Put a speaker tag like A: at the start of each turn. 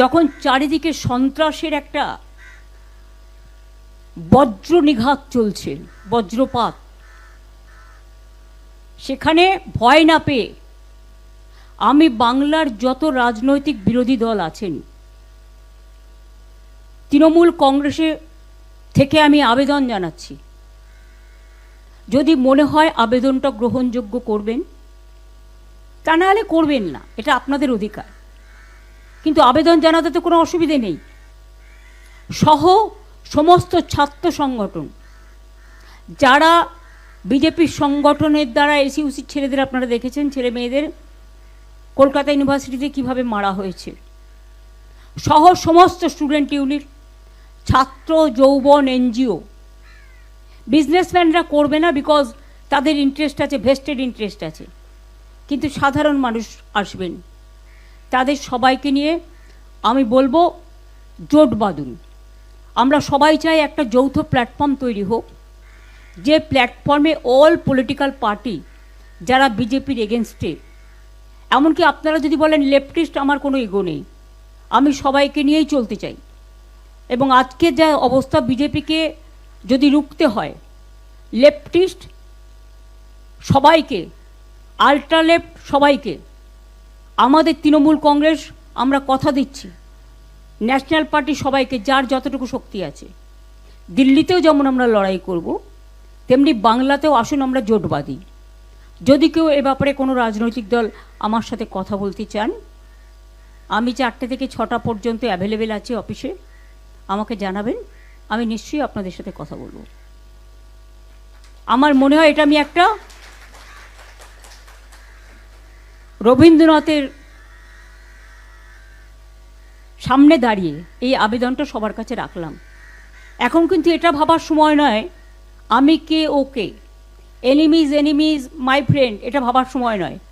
A: যখন চারিদিকে সন্ত্রাসের একটা বজ্র নিঘাত চলছে, বজ্রপাত, সেখানে ভয় না পেয়ে আমি বাংলার যত রাজনৈতিক বিরোধী দল আছেন, তৃণমূল কংগ্রেসে থেকে আমি আবেদন জানাচ্ছি, যদি মনে হয় আবেদনটা গ্রহণযোগ্য করবেন, তা নাহলে করবেন না, এটা আপনাদের অধিকার। কিন্তু আবেদন জানাতে তো কোনো অসুবিধে নেই। সহ সমস্ত ছাত্র সংগঠন, যারা বিজেপির সংগঠনের দ্বারা এসইউসির ছেলেদের আপনারা দেখেছেন, ছেলে মেয়েদের কলকাতা ইউনিভার্সিটিতে কিভাবে মারা হয়েছে, সহ সমস্ত স্টুডেন্ট ইউনিট, ছাত্র যৌবন, এনজিও, বিজনেসম্যানরা করবে না, বিকজ তাদের ইন্টারেস্ট আছে, ভেস্টেড ইন্টারেস্ট আছে, কিন্তু সাধারণ মানুষ আসবেন। তাদের সবাইকে নিয়ে আমি বলবো জোট বাঁধুন। আমরা সবাই চাই একটা যৌথ প্ল্যাটফর্ম তৈরি হোক, যে প্ল্যাটফর্মে অল পলিটিক্যাল পার্টি যারা বিজেপির এগেনস্টে, এমনকি আপনারা যদি বলেন লেফটিস্ট, আমার কোনো ইগো নেই, আমি সবাইকে নিয়েই চলতে চাই। এবং আজকে যা অবস্থা, বিজেপিকে যদি রুখতে হয়, লেফটিস্ট সবাইকে, আল্ট্রা লেফট সবাইকে, আমাদের তৃণমূল কংগ্রেস আমরা কথা দিচ্ছি, ন্যাশনাল পার্টি সবাইকে, যার যতটুকু শক্তি আছে, দিল্লিতেও যেমন আমরা লড়াই করব, তেমনি বাংলাতেও আসুন আমরা জোট বাঁধি। যদি কেউ এ ব্যাপারে কোনো রাজনৈতিক দল আমার সাথে কথা বলতে চান, আমি 4টে থেকে 6টা পর্যন্ত অ্যাভেলেবেল আছি অফিসে, আমাকে জানাবেন, আমি নিশ্চয়ই আপনাদের সাথে কথা বলবো। আমার মনে হয় এটা আমি একটা রবীন্দ্রনাথের সামনে দাঁড়িয়ে এই আবেদনটা সবার কাছে রাখলাম। এখন কিন্তু এটা ভাবার সময় নয় আমি কে ও কে, এনিমিজ মাই ফ্রেন্ড, এটা ভাবার সময় নয়।